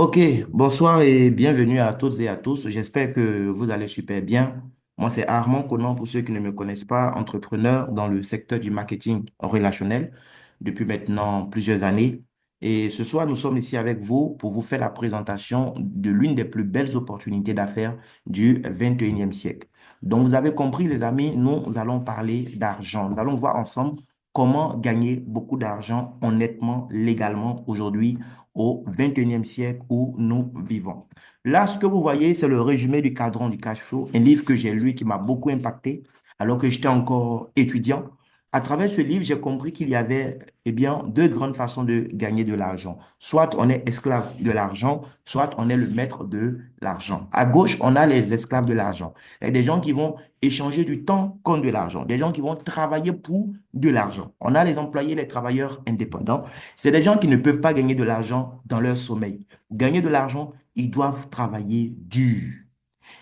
Ok, bonsoir et bienvenue à toutes et à tous. J'espère que vous allez super bien. Moi, c'est Armand Conan, pour ceux qui ne me connaissent pas, entrepreneur dans le secteur du marketing relationnel depuis maintenant plusieurs années. Et ce soir, nous sommes ici avec vous pour vous faire la présentation de l'une des plus belles opportunités d'affaires du 21e siècle. Donc, vous avez compris, les amis, nous allons parler d'argent. Nous allons voir ensemble comment gagner beaucoup d'argent honnêtement, légalement aujourd'hui au 21e siècle où nous vivons. Là, ce que vous voyez, c'est le résumé du cadran du cash flow, un livre que j'ai lu qui m'a beaucoup impacté alors que j'étais encore étudiant. À travers ce livre, j'ai compris qu'il y avait deux grandes façons de gagner de l'argent. Soit on est esclave de l'argent, soit on est le maître de l'argent. À gauche, on a les esclaves de l'argent. Il y a des gens qui vont échanger du temps contre de l'argent, des gens qui vont travailler pour de l'argent. On a les employés, les travailleurs indépendants. C'est des gens qui ne peuvent pas gagner de l'argent dans leur sommeil. Pour gagner de l'argent, ils doivent travailler dur.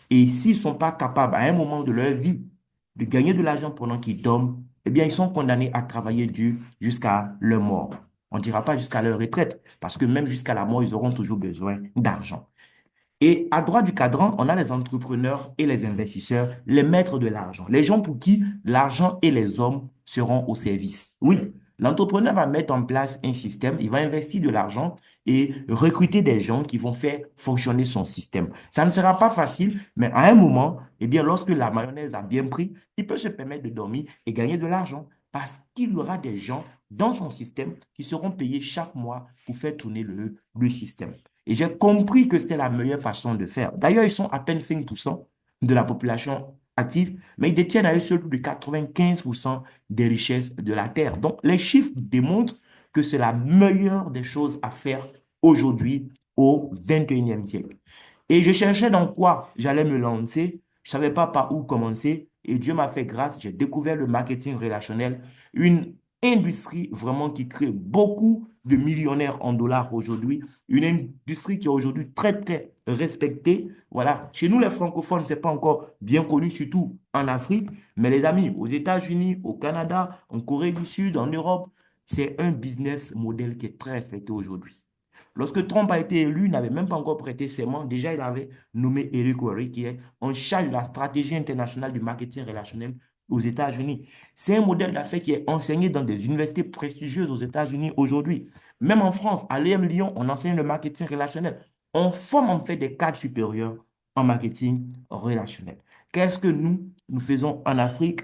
Et s'ils ne sont pas capables à un moment de leur vie de gagner de l'argent pendant qu'ils dorment, eh bien, ils sont condamnés à travailler dur jusqu'à leur mort. On ne dira pas jusqu'à leur retraite, parce que même jusqu'à la mort, ils auront toujours besoin d'argent. Et à droite du cadran, on a les entrepreneurs et les investisseurs, les maîtres de l'argent, les gens pour qui l'argent et les hommes seront au service. Oui, l'entrepreneur va mettre en place un système, il va investir de l'argent et recruter des gens qui vont faire fonctionner son système. Ça ne sera pas facile, mais à un moment, eh bien, lorsque la mayonnaise a bien pris, il peut se permettre de dormir et gagner de l'argent parce qu'il y aura des gens dans son système qui seront payés chaque mois pour faire tourner le système. Et j'ai compris que c'était la meilleure façon de faire. D'ailleurs, ils sont à peine 5% de la population active, mais ils détiennent à eux seuls plus de 95% des richesses de la Terre. Donc, les chiffres démontrent que c'est la meilleure des choses à faire aujourd'hui au 21e siècle. Et je cherchais dans quoi j'allais me lancer. Je ne savais pas par où commencer. Et Dieu m'a fait grâce. J'ai découvert le marketing relationnel, une industrie vraiment qui crée beaucoup de millionnaires en dollars aujourd'hui. Une industrie qui est aujourd'hui très, très respectée. Voilà. Chez nous, les francophones, ce n'est pas encore bien connu, surtout en Afrique. Mais les amis, aux États-Unis, au Canada, en Corée du Sud, en Europe, c'est un business model qui est très respecté aujourd'hui. Lorsque Trump a été élu, il n'avait même pas encore prêté serment. Déjà, il avait nommé Eric Worre, qui est en charge de la stratégie internationale du marketing relationnel aux États-Unis. C'est un modèle d'affaires qui est enseigné dans des universités prestigieuses aux États-Unis aujourd'hui. Même en France, à l'EM Lyon, on enseigne le marketing relationnel. On forme en fait des cadres supérieurs en marketing relationnel. Qu'est-ce que nous faisons en Afrique?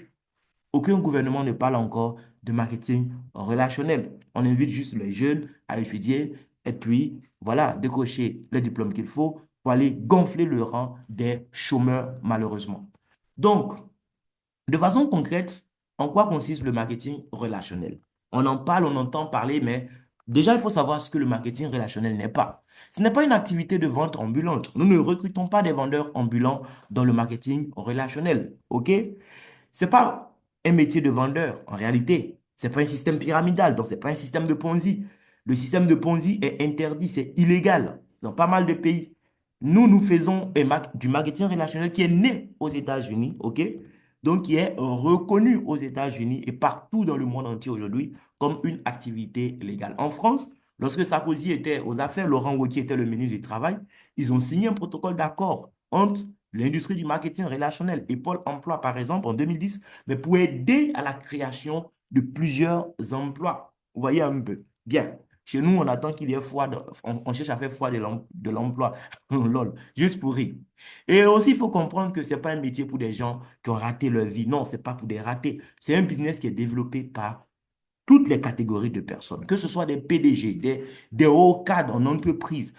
Aucun gouvernement ne parle encore de marketing relationnel. On invite juste les jeunes à étudier et puis, voilà, décrocher le diplôme qu'il faut pour aller gonfler le rang des chômeurs, malheureusement. Donc, de façon concrète, en quoi consiste le marketing relationnel? On en parle, on entend parler, mais déjà, il faut savoir ce que le marketing relationnel n'est pas. Ce n'est pas une activité de vente ambulante. Nous ne recrutons pas des vendeurs ambulants dans le marketing relationnel. OK? C'est pas un métier de vendeur, en réalité. C'est pas un système pyramidal, donc c'est pas un système de Ponzi. Le système de Ponzi est interdit, c'est illégal dans pas mal de pays. Nous faisons du marketing relationnel qui est né aux États-Unis, OK? Donc qui est reconnu aux États-Unis et partout dans le monde entier aujourd'hui comme une activité légale. En France, lorsque Sarkozy était aux affaires, Laurent Wauquiez était le ministre du Travail, ils ont signé un protocole d'accord entre l'industrie du marketing relationnel et Pôle emploi, par exemple, en 2010, mais pour aider à la création de plusieurs emplois. Vous voyez un peu. Bien. Chez nous, on attend qu'il y ait foi, on cherche à faire foi de l'emploi. Lol, juste pour rire. Et aussi, il faut comprendre que ce n'est pas un métier pour des gens qui ont raté leur vie. Non, ce n'est pas pour des ratés. C'est un business qui est développé par toutes les catégories de personnes, que ce soit des PDG, des hauts cadres en entreprise,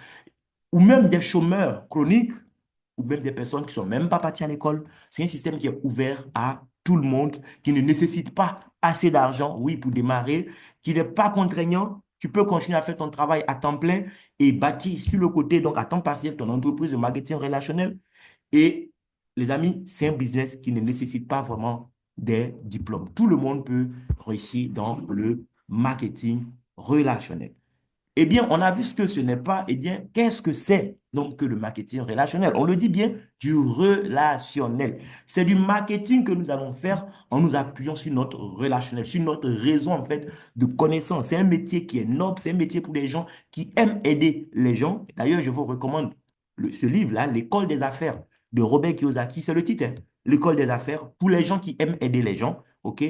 ou même des chômeurs chroniques, ou même des personnes qui ne sont même pas parties à l'école. C'est un système qui est ouvert à tout le monde, qui ne nécessite pas assez d'argent, oui, pour démarrer, qui n'est pas contraignant. Tu peux continuer à faire ton travail à temps plein et bâtir sur le côté, donc à temps partiel, ton entreprise de marketing relationnel. Et les amis, c'est un business qui ne nécessite pas vraiment des diplômes. Tout le monde peut réussir dans le marketing relationnel. Eh bien, on a vu ce que ce n'est pas. Eh bien, qu'est-ce que c'est donc que le marketing relationnel? On le dit bien, du relationnel. C'est du marketing que nous allons faire en nous appuyant sur notre relationnel, sur notre réseau en fait de connaissances. C'est un métier qui est noble, c'est un métier pour les gens qui aiment aider les gens. D'ailleurs, je vous recommande ce livre-là, L'école des affaires de Robert Kiyosaki. C'est le titre, hein. L'école des affaires pour les gens qui aiment aider les gens. OK?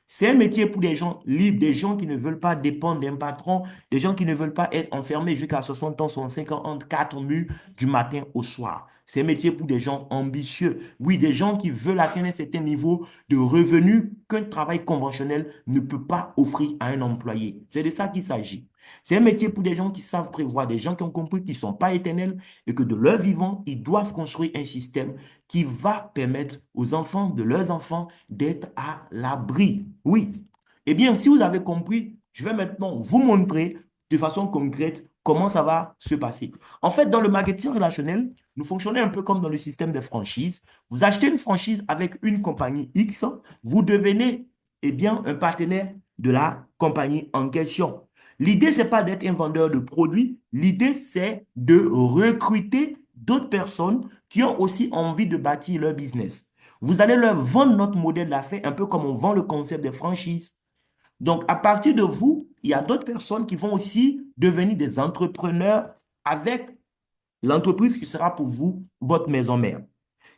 C'est un métier pour des gens libres, des gens qui ne veulent pas dépendre d'un patron, des gens qui ne veulent pas être enfermés jusqu'à 60 ans, 65 ans, entre quatre murs du matin au soir. C'est un métier pour des gens ambitieux. Oui, des gens qui veulent atteindre un certain niveau de revenus qu'un travail conventionnel ne peut pas offrir à un employé. C'est de ça qu'il s'agit. C'est un métier pour des gens qui savent prévoir, des gens qui ont compris qu'ils ne sont pas éternels et que de leur vivant, ils doivent construire un système qui va permettre aux enfants de leurs enfants d'être à l'abri. Oui. Eh bien, si vous avez compris, je vais maintenant vous montrer de façon concrète comment ça va se passer. En fait, dans le marketing relationnel, nous fonctionnons un peu comme dans le système des franchises. Vous achetez une franchise avec une compagnie X, vous devenez, eh bien, un partenaire de la compagnie en question. L'idée, ce n'est pas d'être un vendeur de produits. L'idée, c'est de recruter d'autres personnes qui ont aussi envie de bâtir leur business. Vous allez leur vendre notre modèle d'affaires, un peu comme on vend le concept des franchises. Donc, à partir de vous, il y a d'autres personnes qui vont aussi devenir des entrepreneurs avec l'entreprise qui sera pour vous votre maison mère.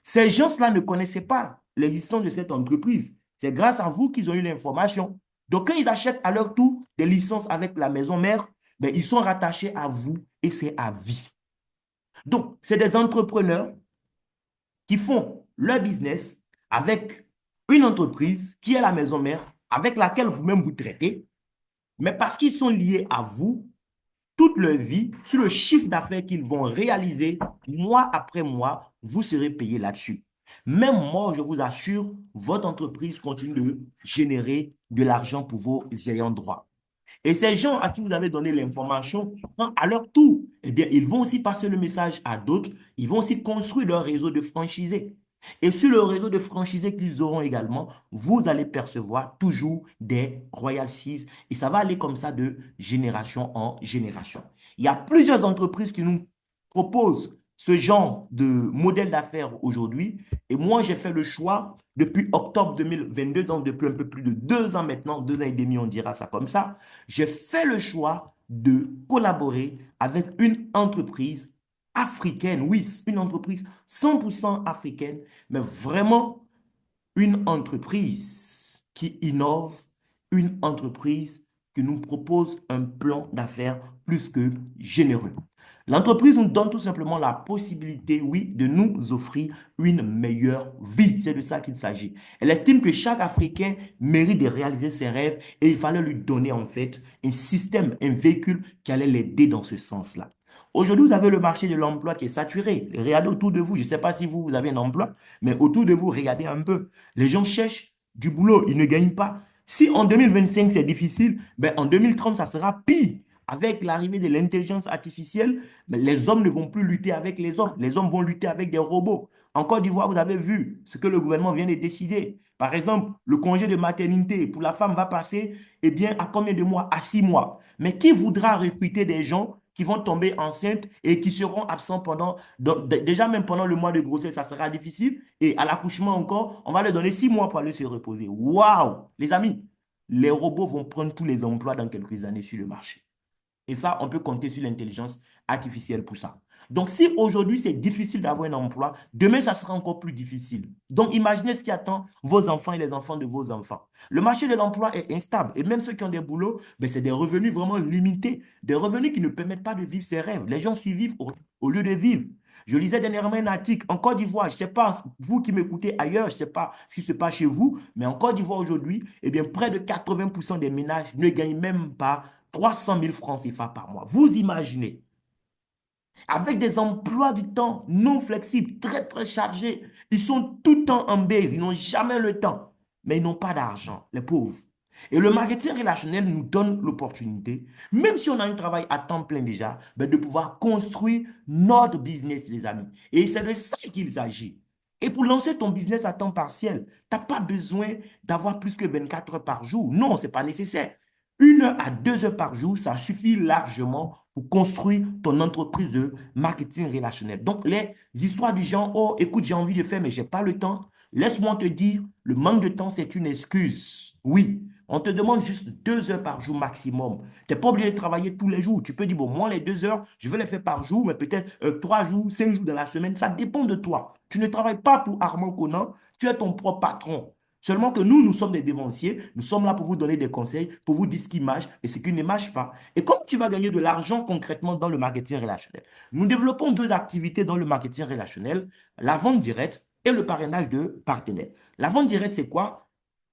Ces gens-là ne connaissaient pas l'existence de cette entreprise. C'est grâce à vous qu'ils ont eu l'information. Donc, quand ils achètent à leur tour des licences avec la maison mère, ben, ils sont rattachés à vous et c'est à vie. Donc, c'est des entrepreneurs qui font leur business avec une entreprise qui est la maison mère, avec laquelle vous-même vous traitez, mais parce qu'ils sont liés à vous, toute leur vie, sur le chiffre d'affaires qu'ils vont réaliser, mois après mois, vous serez payé là-dessus. Même moi, je vous assure, votre entreprise continue de générer de l'argent pour vos ayants droit. Et ces gens à qui vous avez donné l'information, à leur tour, eh bien, ils vont aussi passer le message à d'autres. Ils vont aussi construire leur réseau de franchisés. Et sur le réseau de franchisés qu'ils auront également, vous allez percevoir toujours des royalties. Et ça va aller comme ça de génération en génération. Il y a plusieurs entreprises qui nous proposent ce genre de modèle d'affaires aujourd'hui. Et moi, j'ai fait le choix depuis octobre 2022, donc depuis un peu plus de 2 ans maintenant, 2 ans et demi, on dira ça comme ça. J'ai fait le choix de collaborer avec une entreprise africaine. Oui, une entreprise 100% africaine, mais vraiment une entreprise qui innove, une entreprise qui nous propose un plan d'affaires plus que généreux. L'entreprise nous donne tout simplement la possibilité, oui, de nous offrir une meilleure vie. C'est de ça qu'il s'agit. Elle estime que chaque Africain mérite de réaliser ses rêves et il fallait lui donner en fait un système, un véhicule qui allait l'aider dans ce sens-là. Aujourd'hui, vous avez le marché de l'emploi qui est saturé. Regardez autour de vous. Je ne sais pas si vous avez un emploi, mais autour de vous, regardez un peu. Les gens cherchent du boulot, ils ne gagnent pas. Si en 2025, c'est difficile, ben en 2030, ça sera pire. Avec l'arrivée de l'intelligence artificielle, ben les hommes ne vont plus lutter avec les hommes. Les hommes vont lutter avec des robots. En Côte d'Ivoire, vous avez vu ce que le gouvernement vient de décider. Par exemple, le congé de maternité pour la femme va passer, eh bien, à combien de mois? À 6 mois. Mais qui voudra recruter des gens qui vont tomber enceintes et qui seront absents pendant, déjà même pendant le mois de grossesse, ça sera difficile. Et à l'accouchement encore, on va leur donner 6 mois pour aller se reposer. Waouh! Les amis, les robots vont prendre tous les emplois dans quelques années sur le marché. Et ça, on peut compter sur l'intelligence artificielle pour ça. Donc, si aujourd'hui, c'est difficile d'avoir un emploi, demain, ça sera encore plus difficile. Donc, imaginez ce qui attend vos enfants et les enfants de vos enfants. Le marché de l'emploi est instable. Et même ceux qui ont des boulots, ben, c'est des revenus vraiment limités. Des revenus qui ne permettent pas de vivre ses rêves. Les gens survivent au lieu de vivre. Je lisais dernièrement un article en Côte d'Ivoire, je ne sais pas, vous qui m'écoutez ailleurs, je ne sais pas ce qui se passe chez vous, mais en Côte d'Ivoire aujourd'hui, eh bien, près de 80% des ménages ne gagnent même pas 300 000 francs CFA par mois. Vous imaginez, avec des emplois du temps non flexibles, très, très chargés, ils sont tout le temps en baisse, ils n'ont jamais le temps, mais ils n'ont pas d'argent, les pauvres. Et le marketing relationnel nous donne l'opportunité, même si on a un travail à temps plein déjà, ben, de pouvoir construire notre business, les amis. Et c'est de ça qu'il s'agit. Et pour lancer ton business à temps partiel, tu n'as pas besoin d'avoir plus que 24 heures par jour. Non, ce n'est pas nécessaire. 1 à 2 heures par jour, ça suffit largement pour construire ton entreprise de marketing relationnel. Donc, les histoires du genre, oh, écoute, j'ai envie de faire, mais je n'ai pas le temps. Laisse-moi te dire, le manque de temps, c'est une excuse. Oui, on te demande juste 2 heures par jour maximum. Tu n'es pas obligé de travailler tous les jours. Tu peux dire, bon, moi, les 2 heures, je vais les faire par jour, mais peut-être 3 jours, 5 jours dans la semaine. Ça dépend de toi. Tu ne travailles pas pour Armand Conan. Tu es ton propre patron. Seulement que nous sommes des dévanciers, nous sommes là pour vous donner des conseils, pour vous dire ce qui marche et ce qui ne marche pas. Et comme tu vas gagner de l'argent concrètement dans le marketing relationnel, nous développons 2 activités dans le marketing relationnel, la vente directe et le parrainage de partenaires. La vente directe, c'est quoi?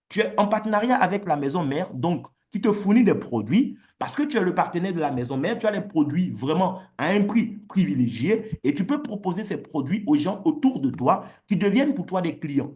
Tu es en partenariat avec la maison mère, donc qui te fournit des produits, parce que tu es le partenaire de la maison mère, tu as les produits vraiment à un prix privilégié et tu peux proposer ces produits aux gens autour de toi qui deviennent pour toi des clients.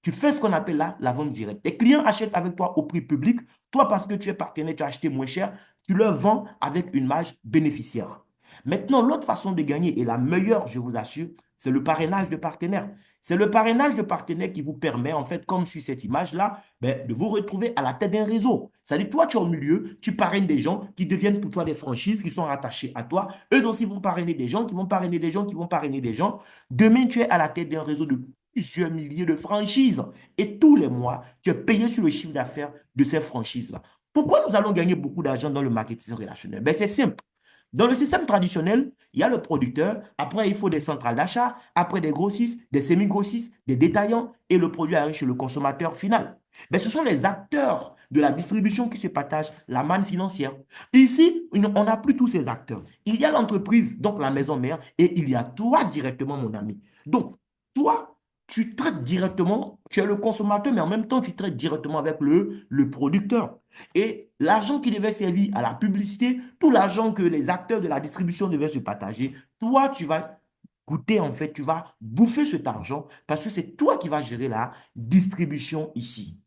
Tu fais ce qu'on appelle là la vente directe. Les clients achètent avec toi au prix public. Toi, parce que tu es partenaire, tu as acheté moins cher, tu leur vends avec une marge bénéficiaire. Maintenant, l'autre façon de gagner, et la meilleure, je vous assure, c'est le parrainage de partenaires. C'est le parrainage de partenaires qui vous permet, en fait, comme sur cette image-là, ben, de vous retrouver à la tête d'un réseau. C'est-à-dire, toi, tu es au milieu, tu parraines des gens qui deviennent pour toi des franchises, qui sont rattachés à toi. Eux aussi vont parrainer des gens, qui vont parrainer des gens, qui vont parrainer des gens. Demain, tu es à la tête d'un réseau de plusieurs milliers de franchises. Et tous les mois, tu es payé sur le chiffre d'affaires de ces franchises-là. Pourquoi nous allons gagner beaucoup d'argent dans le marketing relationnel? Ben, c'est simple. Dans le système traditionnel, il y a le producteur, après il faut des centrales d'achat, après des grossistes, des semi-grossistes, des détaillants et le produit arrive chez le consommateur final. Mais ce sont les acteurs de la distribution qui se partagent la manne financière. Ici, on n'a plus tous ces acteurs. Il y a l'entreprise, donc la maison mère, et il y a toi directement, mon ami. Donc, toi, tu traites directement, tu es le consommateur, mais en même temps, tu traites directement avec le producteur. Et l'argent qui devait servir à la publicité, tout l'argent que les acteurs de la distribution devaient se partager, toi, tu vas goûter, en fait, tu vas bouffer cet argent parce que c'est toi qui vas gérer la distribution ici.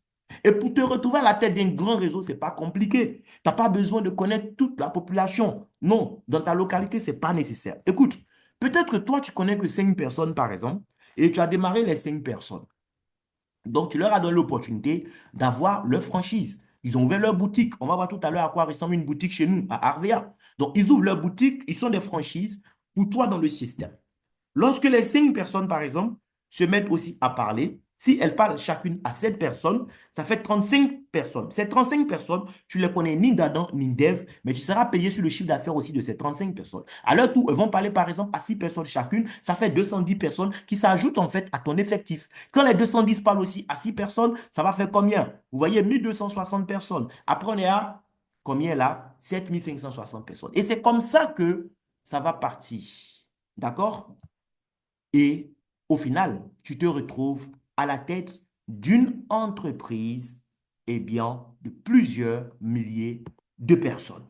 Et pour te retrouver à la tête d'un grand réseau, ce n'est pas compliqué. Tu n'as pas besoin de connaître toute la population. Non, dans ta localité, ce n'est pas nécessaire. Écoute, peut-être que toi, tu connais que 5 personnes, par exemple, et tu as démarré les 5 personnes. Donc, tu leur as donné l'opportunité d'avoir leur franchise. Ils ont ouvert leur boutique. On va voir tout à l'heure à quoi ressemble une boutique chez nous, à Arvea. Donc, ils ouvrent leur boutique, ils sont des franchises pour toi dans le système. Lorsque les 5 personnes, par exemple, se mettent aussi à parler, si elles parlent chacune à 7 personnes, ça fait 35 personnes. Ces 35 personnes, tu ne les connais ni d'Adam ni d'Ève, mais tu seras payé sur le chiffre d'affaires aussi de ces 35 personnes. À leur tour, elles vont parler par exemple à 6 personnes chacune, ça fait 210 personnes qui s'ajoutent en fait à ton effectif. Quand les 210 parlent aussi à 6 personnes, ça va faire combien? Vous voyez, 1260 personnes. Après, on est à combien là? 7560 personnes. Et c'est comme ça que ça va partir. D'accord? Et au final, tu te retrouves à la tête d'une entreprise, eh bien, de plusieurs milliers de personnes.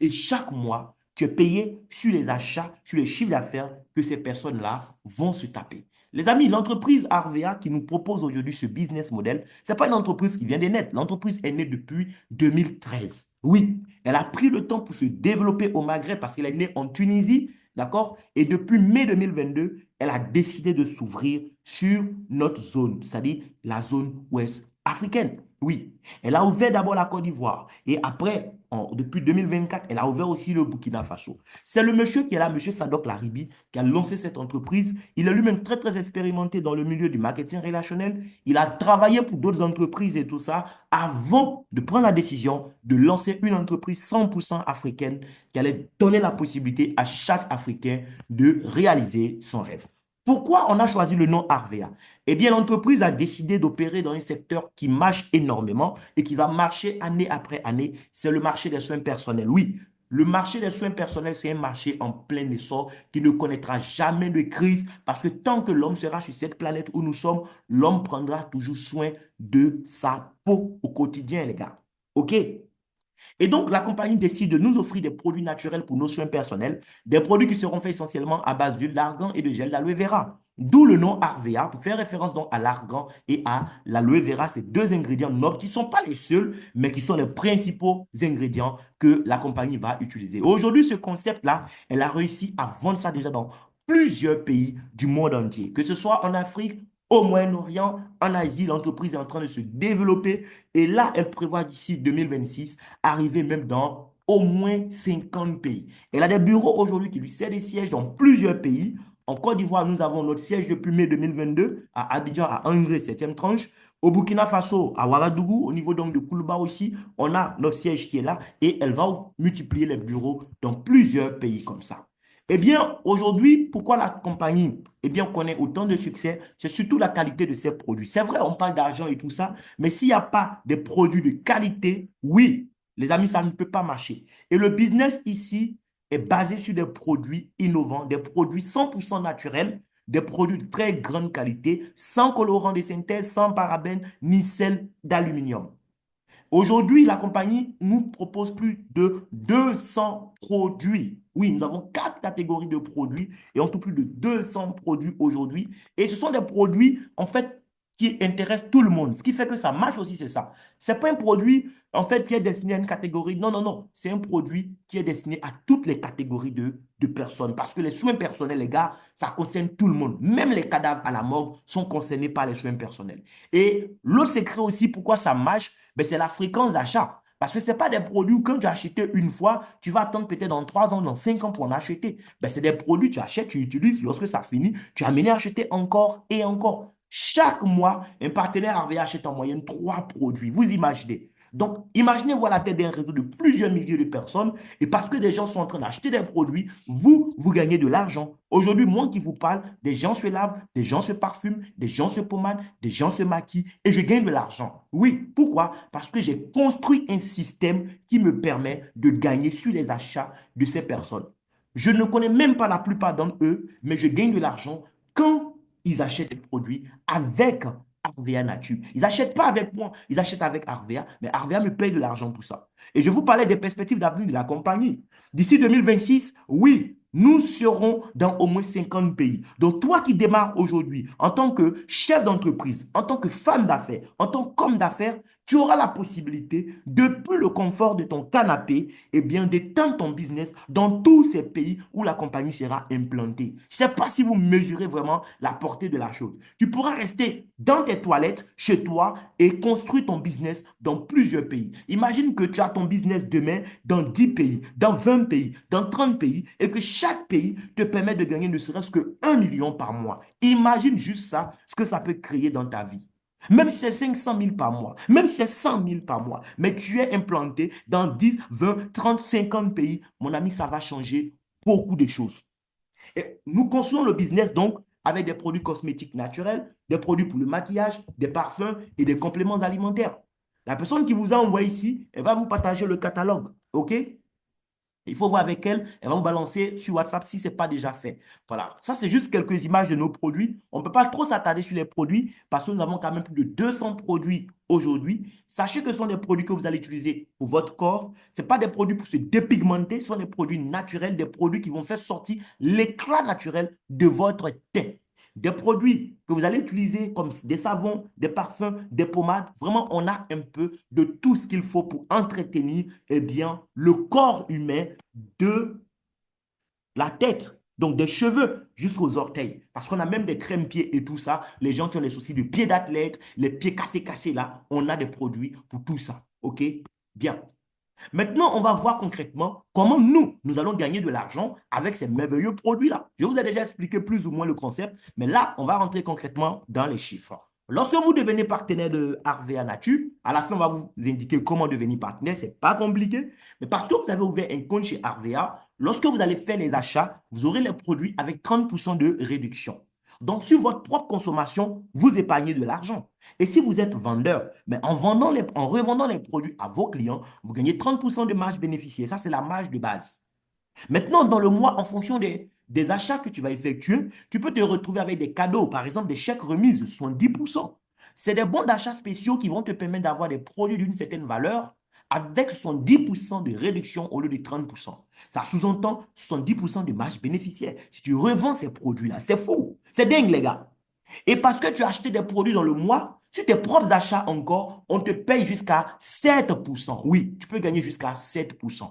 Et chaque mois, tu es payé sur les achats, sur les chiffres d'affaires que ces personnes-là vont se taper. Les amis, l'entreprise Arvea qui nous propose aujourd'hui ce business model, ce n'est pas une entreprise qui vient des nets. L'entreprise est née depuis 2013. Oui, elle a pris le temps pour se développer au Maghreb parce qu'elle est née en Tunisie, d'accord? Et depuis mai 2022, elle a décidé de s'ouvrir sur notre zone, c'est-à-dire la zone ouest africaine. Oui, elle a ouvert d'abord la Côte d'Ivoire et après, depuis 2024, elle a ouvert aussi le Burkina Faso. C'est le monsieur qui est là, monsieur Sadok Laribi, qui a lancé cette entreprise. Il est lui-même très, très expérimenté dans le milieu du marketing relationnel. Il a travaillé pour d'autres entreprises et tout ça avant de prendre la décision de lancer une entreprise 100% africaine qui allait donner la possibilité à chaque Africain de réaliser son rêve. Pourquoi on a choisi le nom Arvea? Eh bien, l'entreprise a décidé d'opérer dans un secteur qui marche énormément et qui va marcher année après année. C'est le marché des soins personnels. Oui, le marché des soins personnels, c'est un marché en plein essor qui ne connaîtra jamais de crise parce que tant que l'homme sera sur cette planète où nous sommes, l'homme prendra toujours soin de sa peau au quotidien, les gars. OK? Et donc, la compagnie décide de nous offrir des produits naturels pour nos soins personnels, des produits qui seront faits essentiellement à base d'huile d'argan et de gel d'aloe vera. D'où le nom Arvea, pour faire référence donc à l'argan et à l'aloe vera, ces 2 ingrédients nobles qui ne sont pas les seuls, mais qui sont les principaux ingrédients que la compagnie va utiliser. Aujourd'hui, ce concept-là, elle a réussi à vendre ça déjà dans plusieurs pays du monde entier, que ce soit en Afrique au Moyen-Orient, en Asie. L'entreprise est en train de se développer. Et là, elle prévoit d'ici 2026 arriver même dans au moins 50 pays. Elle a des bureaux aujourd'hui qui lui servent des sièges dans plusieurs pays. En Côte d'Ivoire, nous avons notre siège depuis mai 2022 à Abidjan, à Angers, 7e tranche. Au Burkina Faso, à Ouagadougou, au niveau donc de Koulouba aussi, on a notre siège qui est là et elle va multiplier les bureaux dans plusieurs pays comme ça. Eh bien, aujourd'hui, pourquoi la compagnie, eh bien, connaît autant de succès? C'est surtout la qualité de ses produits. C'est vrai, on parle d'argent et tout ça, mais s'il n'y a pas de produits de qualité, oui, les amis, ça ne peut pas marcher. Et le business ici est basé sur des produits innovants, des produits 100% naturels, des produits de très grande qualité, sans colorant de synthèse, sans parabènes, ni sel d'aluminium. Aujourd'hui, la compagnie nous propose plus de 200 produits. Oui, nous avons quatre catégories de produits et en tout plus de 200 produits aujourd'hui. Et ce sont des produits, en fait, qui intéressent tout le monde. Ce qui fait que ça marche aussi, c'est ça. Ce n'est pas un produit, en fait, qui est destiné à une catégorie. Non, non, non. C'est un produit qui est destiné à toutes les catégories de personnes. Parce que les soins personnels, les gars, ça concerne tout le monde. Même les cadavres à la morgue sont concernés par les soins personnels. Et l'autre secret aussi, pourquoi ça marche, ben, c'est la fréquence d'achat. Parce que ce n'est pas des produits que quand tu as acheté une fois, tu vas attendre peut-être dans 3 ans, dans 5 ans pour en acheter. Ben, c'est des produits que tu achètes, tu utilises, lorsque ça finit, tu as amené à acheter encore et encore. Chaque mois, un partenaire avait acheté en moyenne 3 produits. Vous imaginez. Donc, imaginez voir la tête d'un réseau de plusieurs milliers de personnes et parce que des gens sont en train d'acheter des produits, vous gagnez de l'argent. Aujourd'hui, moi qui vous parle, des gens se lavent, des gens se parfument, des gens se pommadent, des gens se maquillent et je gagne de l'argent. Oui, pourquoi? Parce que j'ai construit un système qui me permet de gagner sur les achats de ces personnes. Je ne connais même pas la plupart d'entre eux, mais je gagne de l'argent quand ils achètent des produits avec Arvea Nature. Ils n'achètent pas avec moi, ils achètent avec Arvea, mais Arvea me paye de l'argent pour ça. Et je vous parlais des perspectives d'avenir de la compagnie. D'ici 2026, oui, nous serons dans au moins 50 pays. Donc, toi qui démarres aujourd'hui en tant que chef d'entreprise, en tant que femme d'affaires, en tant qu'homme d'affaires, tu auras la possibilité, depuis le confort de ton canapé, eh bien, d'étendre ton business dans tous ces pays où la compagnie sera implantée. Je ne sais pas si vous mesurez vraiment la portée de la chose. Tu pourras rester dans tes toilettes, chez toi, et construire ton business dans plusieurs pays. Imagine que tu as ton business demain dans 10 pays, dans 20 pays, dans 30 pays, et que chaque pays te permet de gagner ne serait-ce que 1 million par mois. Imagine juste ça, ce que ça peut créer dans ta vie. Même si c'est 500 000 par mois, même si c'est 100 000 par mois, mais tu es implanté dans 10, 20, 30, 50 pays, mon ami, ça va changer beaucoup de choses. Et nous construisons le business donc avec des produits cosmétiques naturels, des produits pour le maquillage, des parfums et des compléments alimentaires. La personne qui vous a envoyé ici, elle va vous partager le catalogue, OK? Il faut voir avec elle, elle va vous balancer sur WhatsApp si ce n'est pas déjà fait. Voilà, ça c'est juste quelques images de nos produits. On ne peut pas trop s'attarder sur les produits parce que nous avons quand même plus de 200 produits aujourd'hui. Sachez que ce sont des produits que vous allez utiliser pour votre corps. Ce ne sont pas des produits pour se dépigmenter, ce sont des produits naturels, des produits qui vont faire sortir l'éclat naturel de votre teint. Des produits que vous allez utiliser comme des savons, des parfums, des pommades. Vraiment, on a un peu de tout ce qu'il faut pour entretenir eh bien, le corps humain de la tête, donc des cheveux jusqu'aux orteils. Parce qu'on a même des crèmes pieds et tout ça. Les gens qui ont des soucis de pieds d'athlète, les pieds cassés là, on a des produits pour tout ça. OK? Bien. Maintenant, on va voir concrètement comment nous allons gagner de l'argent avec ces merveilleux produits-là. Je vous ai déjà expliqué plus ou moins le concept, mais là, on va rentrer concrètement dans les chiffres. Lorsque vous devenez partenaire de Harvea Nature, à la fin, on va vous indiquer comment devenir partenaire. Ce n'est pas compliqué, mais parce que vous avez ouvert un compte chez Harvea, lorsque vous allez faire les achats, vous aurez les produits avec 30% de réduction. Donc, sur votre propre consommation, vous épargnez de l'argent. Et si vous êtes vendeur, mais en revendant les produits à vos clients, vous gagnez 30% de marge bénéficiaire. Ça, c'est la marge de base. Maintenant, dans le mois, en fonction des achats que tu vas effectuer, tu peux te retrouver avec des cadeaux, par exemple des chèques remises de 70%. C'est des bons d'achat spéciaux qui vont te permettre d'avoir des produits d'une certaine valeur avec 70% de réduction au lieu de 30%. Ça sous-entend 70% de marge bénéficiaire. Si tu revends ces produits-là, c'est fou. C'est dingue, les gars. Et parce que tu as acheté des produits dans le mois, sur tes propres achats encore, on te paye jusqu'à 7%. Oui, tu peux gagner jusqu'à 7%.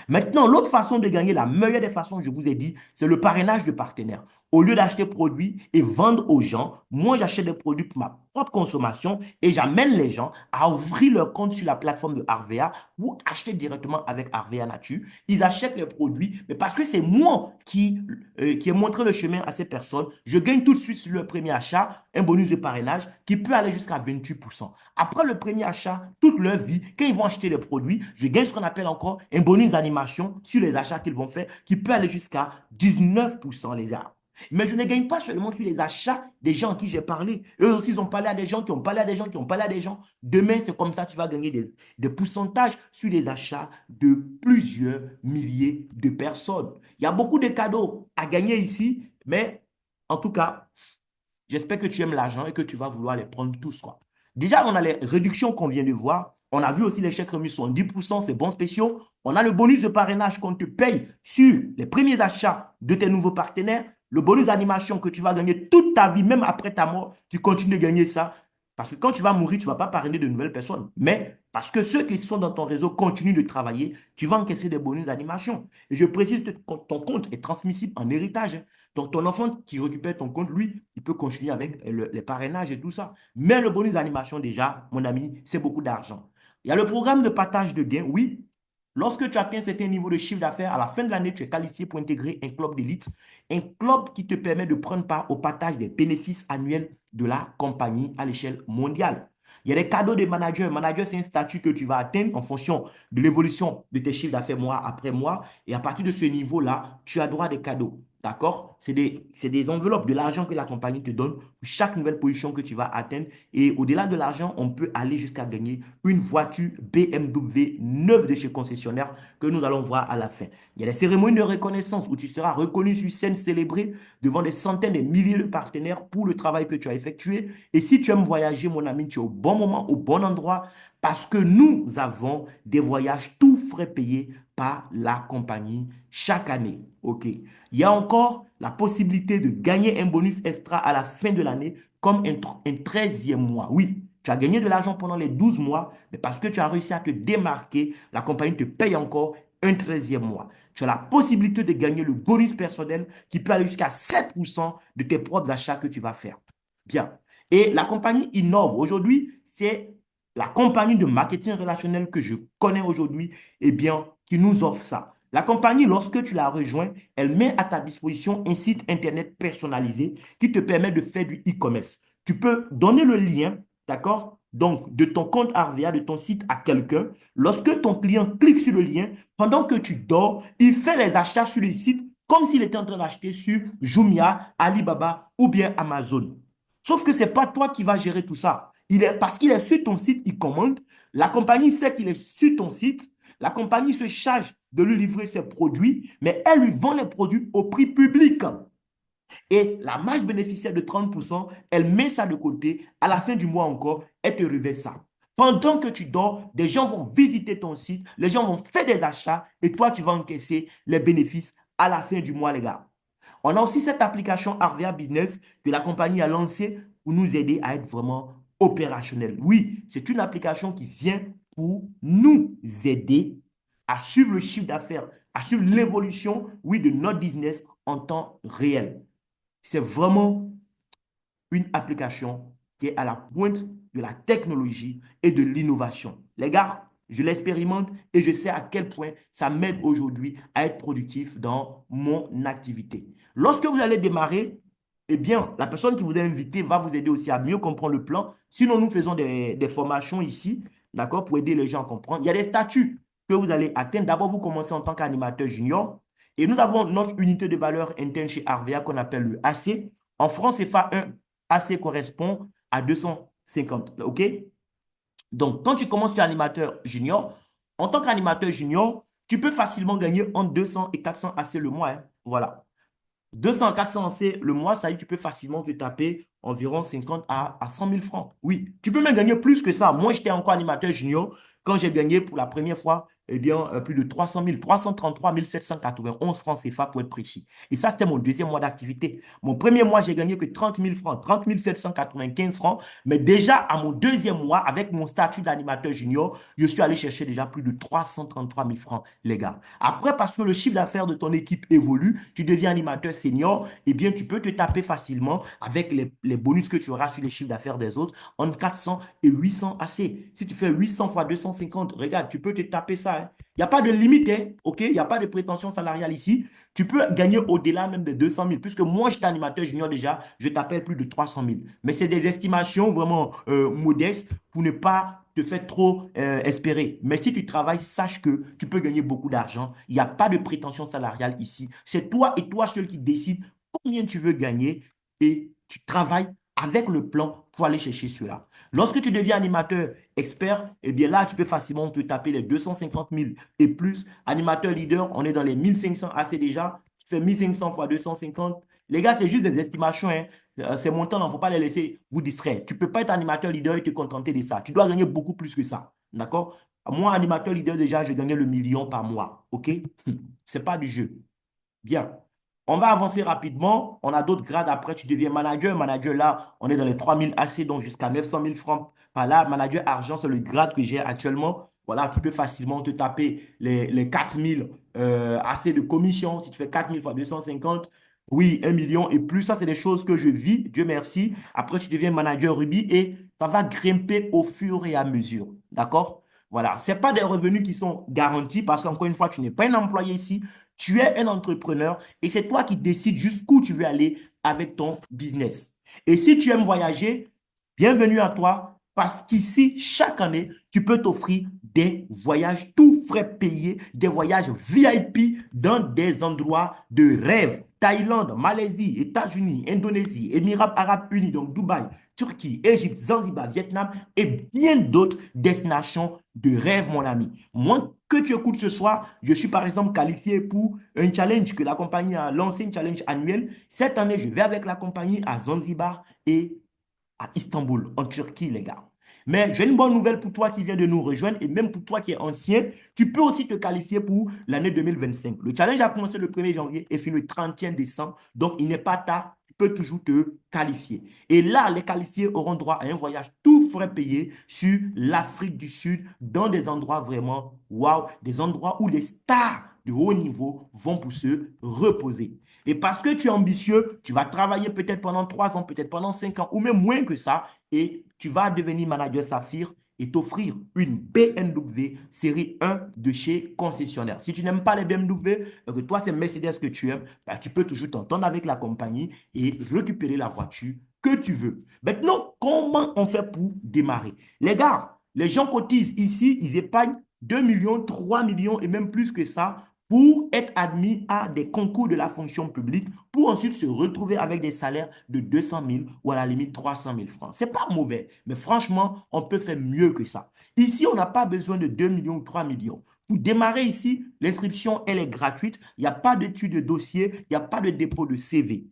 Maintenant, l'autre façon de gagner, la meilleure des façons, je vous ai dit, c'est le parrainage de partenaires. au lieu d'acheter produits et vendre aux gens, moi, j'achète des produits pour ma propre consommation et j'amène les gens à ouvrir leur compte sur la plateforme de Harvea ou acheter directement avec Harvea Nature. Ils achètent les produits, mais parce que c'est moi qui ai montré le chemin à ces personnes, je gagne tout de suite sur le premier achat un bonus de parrainage qui peut aller jusqu'à 28%. Après le premier achat, toute leur vie, quand ils vont acheter les produits, je gagne ce qu'on appelle encore un bonus d'animation sur les achats qu'ils vont faire qui peut aller jusqu'à 19%, les gars. Mais je ne gagne pas seulement sur les achats des gens à qui j'ai parlé. Eux aussi, ils ont parlé à des gens qui ont parlé à des gens qui ont parlé à des gens. Demain, c'est comme ça que tu vas gagner des pourcentages sur les achats de plusieurs milliers de personnes. Il y a beaucoup de cadeaux à gagner ici, mais en tout cas, j'espère que tu aimes l'argent et que tu vas vouloir les prendre tous, quoi. Déjà, on a les réductions qu'on vient de voir. On a vu aussi les chèques remis sont 10%, c'est bons spéciaux. On a le bonus de parrainage qu'on te paye sur les premiers achats de tes nouveaux partenaires. Le bonus d'animation que tu vas gagner toute ta vie, même après ta mort, tu continues de gagner ça. Parce que quand tu vas mourir, tu ne vas pas parrainer de nouvelles personnes. Mais parce que ceux qui sont dans ton réseau continuent de travailler, tu vas encaisser des bonus d'animation. Et je précise que ton compte est transmissible en héritage, hein. Donc, ton enfant qui récupère ton compte, lui, il peut continuer avec les parrainages et tout ça. Mais le bonus d'animation, déjà, mon ami, c'est beaucoup d'argent. Il y a le programme de partage de gains. Oui, lorsque tu atteins un certain niveau de chiffre d'affaires, à la fin de l'année, tu es qualifié pour intégrer un club d'élite, un club qui te permet de prendre part au partage des bénéfices annuels de la compagnie à l'échelle mondiale. Il y a des cadeaux de manager. Manager, c'est un statut que tu vas atteindre en fonction de l'évolution de tes chiffres d'affaires mois après mois. Et à partir de ce niveau-là, tu as droit à des cadeaux. D'accord? C'est des enveloppes, de l'argent que la compagnie te donne pour chaque nouvelle position que tu vas atteindre. Et au-delà de l'argent, on peut aller jusqu'à gagner une voiture BMW neuve de chez concessionnaire que nous allons voir à la fin. Il y a des cérémonies de reconnaissance où tu seras reconnu sur scène, célébré devant des centaines de milliers de partenaires pour le travail que tu as effectué. Et si tu aimes voyager, mon ami, tu es au bon moment, au bon endroit, parce que nous avons des voyages tout frais payés par la compagnie chaque année. OK. Il y a encore la possibilité de gagner un bonus extra à la fin de l'année comme un 13e mois. Oui, tu as gagné de l'argent pendant les 12 mois, mais parce que tu as réussi à te démarquer, la compagnie te paye encore un 13e mois. Tu as la possibilité de gagner le bonus personnel qui peut aller jusqu'à 7% de tes propres achats que tu vas faire. Bien. Et la compagnie innove. Aujourd'hui, c'est la compagnie de marketing relationnel que je connais aujourd'hui, eh bien, qui nous offre ça. La compagnie, lorsque tu la rejoins, elle met à ta disposition un site Internet personnalisé qui te permet de faire du e-commerce. Tu peux donner le lien, d'accord? Donc, de ton compte Harvea, de ton site à quelqu'un. Lorsque ton client clique sur le lien, pendant que tu dors, il fait les achats sur le site comme s'il était en train d'acheter sur Jumia, Alibaba ou bien Amazon. Sauf que ce n'est pas toi qui vas gérer tout ça. Parce qu'il est sur ton site, il commande. La compagnie sait qu'il est sur ton site. La compagnie se charge de lui livrer ses produits, mais elle lui vend les produits au prix public. Et la marge bénéficiaire de 30%, elle met ça de côté. À la fin du mois encore, elle te reverse ça. Pendant que tu dors, des gens vont visiter ton site, les gens vont faire des achats et toi, tu vas encaisser les bénéfices à la fin du mois, les gars. On a aussi cette application Harvea Business que la compagnie a lancée pour nous aider à être vraiment opérationnels. Oui, c'est une application qui vient pour nous aider à suivre le chiffre d'affaires, à suivre l'évolution, oui, de notre business en temps réel. C'est vraiment une application qui est à la pointe de la technologie et de l'innovation. Les gars, je l'expérimente et je sais à quel point ça m'aide aujourd'hui à être productif dans mon activité. Lorsque vous allez démarrer, eh bien, la personne qui vous a invité va vous aider aussi à mieux comprendre le plan. Sinon, nous faisons des formations ici, d'accord, pour aider les gens à comprendre. Il y a des statuts que vous allez atteindre. D'abord, vous commencez en tant qu'animateur junior et nous avons notre unité de valeur interne chez Harvea qu'on appelle le AC. En France, CFA 1, AC correspond à 250. OK? Donc, quand tu commences sur animateur junior, en tant qu'animateur junior, tu peux facilement gagner entre 200 et 400 AC le mois, hein. Voilà. 200 à 400 AC le mois, ça y est, tu peux facilement te taper environ 50 à 100 000 francs. Oui, tu peux même gagner plus que ça. Moi, j'étais encore animateur junior quand j'ai gagné pour la première fois eh bien, plus de 300 000, 333 791 francs CFA pour être précis. Et ça, c'était mon deuxième mois d'activité. Mon premier mois, j'ai gagné que 30 000 francs, 30 795 francs. Mais déjà, à mon deuxième mois, avec mon statut d'animateur junior, je suis allé chercher déjà plus de 333 000 francs, les gars. Après, parce que le chiffre d'affaires de ton équipe évolue, tu deviens animateur senior, eh bien, tu peux te taper facilement avec les bonus que tu auras sur les chiffres d'affaires des autres entre 400 et 800 AC. Si tu fais 800 fois 250, regarde, tu peux te taper ça, hein. Il n'y a pas de limite, hein, OK? Il n'y a pas de prétention salariale ici. Tu peux gagner au-delà même de 200 000. Puisque moi, j'étais animateur junior déjà, je t'appelle plus de 300 000. Mais c'est des estimations vraiment modestes pour ne pas te faire trop espérer. Mais si tu travailles, sache que tu peux gagner beaucoup d'argent. Il n'y a pas de prétention salariale ici. C'est toi et toi seul qui décide combien tu veux gagner et tu travailles avec le plan pour aller chercher cela. Lorsque tu deviens animateur expert, eh bien là, tu peux facilement te taper les 250 000 et plus. Animateur leader, on est dans les 1500 AC déjà. Tu fais 1500 fois 250. Les gars, c'est juste des estimations, hein. Ces montants, il ne faut pas les laisser vous distraire. Tu ne peux pas être animateur leader et te contenter de ça. Tu dois gagner beaucoup plus que ça. D'accord? Moi, animateur leader, déjà, je gagnais le million par mois. OK? Ce n'est pas du jeu. Bien. On va avancer rapidement. On a d'autres grades. Après, tu deviens manager. Manager, là, on est dans les 3000 AC, donc jusqu'à 900 000 francs par là. Manager argent, c'est le grade que j'ai actuellement. Voilà, tu peux facilement te taper les 4000 AC de commission. Si tu fais 4000 fois 250, oui, 1 million et plus. Ça, c'est des choses que je vis. Dieu merci. Après, tu deviens manager Ruby et ça va grimper au fur et à mesure. D'accord? Voilà. Ce n'est pas des revenus qui sont garantis parce qu'encore une fois, tu n'es pas un employé ici. Tu es un entrepreneur et c'est toi qui décides jusqu'où tu veux aller avec ton business. Et si tu aimes voyager, bienvenue à toi parce qu'ici, chaque année, tu peux t'offrir des voyages tout frais payés, des voyages VIP dans des endroits de rêve. Thaïlande, Malaisie, États-Unis, Indonésie, Émirats arabes unis, donc Dubaï, Turquie, Égypte, Zanzibar, Vietnam et bien d'autres destinations de rêve, mon ami. Moi, que tu écoutes ce soir, je suis par exemple qualifié pour un challenge que la compagnie a lancé, un challenge annuel. Cette année, je vais avec la compagnie à Zanzibar et à Istanbul, en Turquie, les gars. Mais j'ai une bonne nouvelle pour toi qui viens de nous rejoindre et même pour toi qui es ancien, tu peux aussi te qualifier pour l'année 2025. Le challenge a commencé le 1er janvier et finit le 31 décembre, donc il n'est pas tard, tu peux toujours te qualifier. Et là, les qualifiés auront droit à un voyage tout frais payé sur l'Afrique du Sud, dans des endroits vraiment waouh, des endroits où les stars de haut niveau vont pour se reposer. Et parce que tu es ambitieux, tu vas travailler peut-être pendant 3 ans, peut-être pendant 5 ans, ou même moins que ça, et tu vas devenir manager Saphir et t'offrir une BMW série 1 de chez concessionnaire. Si tu n'aimes pas les BMW, que toi c'est Mercedes que tu aimes, bah, tu peux toujours t'entendre avec la compagnie et récupérer la voiture que tu veux. Maintenant, comment on fait pour démarrer? Les gars, les gens cotisent ici, ils épargnent 2 millions, 3 millions et même plus que ça pour être admis à des concours de la fonction publique, pour ensuite se retrouver avec des salaires de 200 000 ou à la limite 300 000 francs. Ce n'est pas mauvais, mais franchement, on peut faire mieux que ça. Ici, on n'a pas besoin de 2 millions ou 3 millions. Pour démarrer ici, l'inscription, elle est gratuite. Il n'y a pas d'étude de dossier, il n'y a pas de dépôt de CV.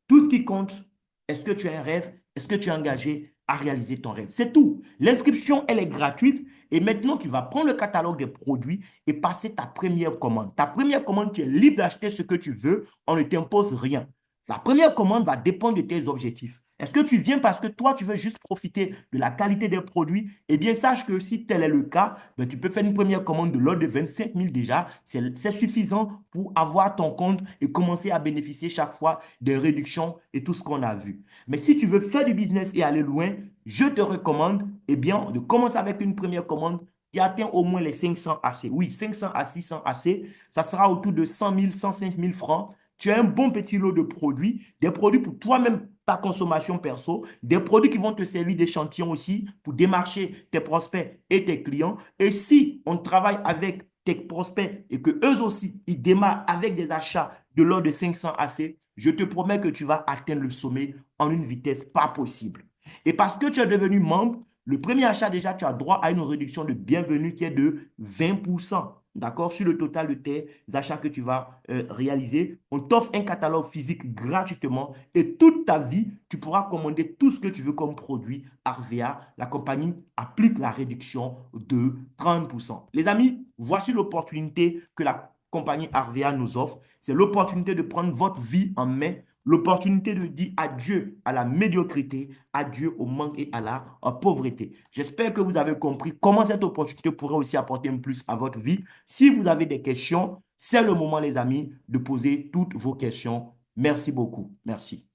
Tout ce qui compte, est-ce que tu as un rêve? Est-ce que tu es engagé à réaliser ton rêve? C'est tout. L'inscription, elle est gratuite. Et maintenant, tu vas prendre le catalogue des produits et passer ta première commande. Ta première commande, tu es libre d'acheter ce que tu veux. On ne t'impose rien. La première commande va dépendre de tes objectifs. Est-ce que tu viens parce que toi, tu veux juste profiter de la qualité des produits? Eh bien, sache que si tel est le cas, ben, tu peux faire une première commande de l'ordre de 25 000 déjà. C'est suffisant pour avoir ton compte et commencer à bénéficier chaque fois des réductions et tout ce qu'on a vu. Mais si tu veux faire du business et aller loin, je te recommande eh bien, de commencer avec une première commande qui atteint au moins les 500 AC. Oui, 500 à 600 AC, ça sera autour de 100 000, 105 000 francs. Tu as un bon petit lot de produits, des produits pour toi-même, ta consommation perso, des produits qui vont te servir d'échantillon aussi pour démarcher tes prospects et tes clients. Et si on travaille avec tes prospects et que eux aussi, ils démarrent avec des achats de l'ordre de 500 AC, je te promets que tu vas atteindre le sommet en une vitesse pas possible. Et parce que tu es devenu membre, le premier achat déjà, tu as droit à une réduction de bienvenue qui est de 20%. d'accord, sur le total de tes achats que tu vas réaliser. On t'offre un catalogue physique gratuitement et toute ta vie, tu pourras commander tout ce que tu veux comme produit Arvea. La compagnie applique la réduction de 30%. Les amis, voici l'opportunité que la compagnie Arvea nous offre. C'est l'opportunité de prendre votre vie en main, l'opportunité de dire adieu à la médiocrité, adieu au manque et à la pauvreté. J'espère que vous avez compris comment cette opportunité pourrait aussi apporter un plus à votre vie. Si vous avez des questions, c'est le moment, les amis, de poser toutes vos questions. Merci beaucoup. Merci.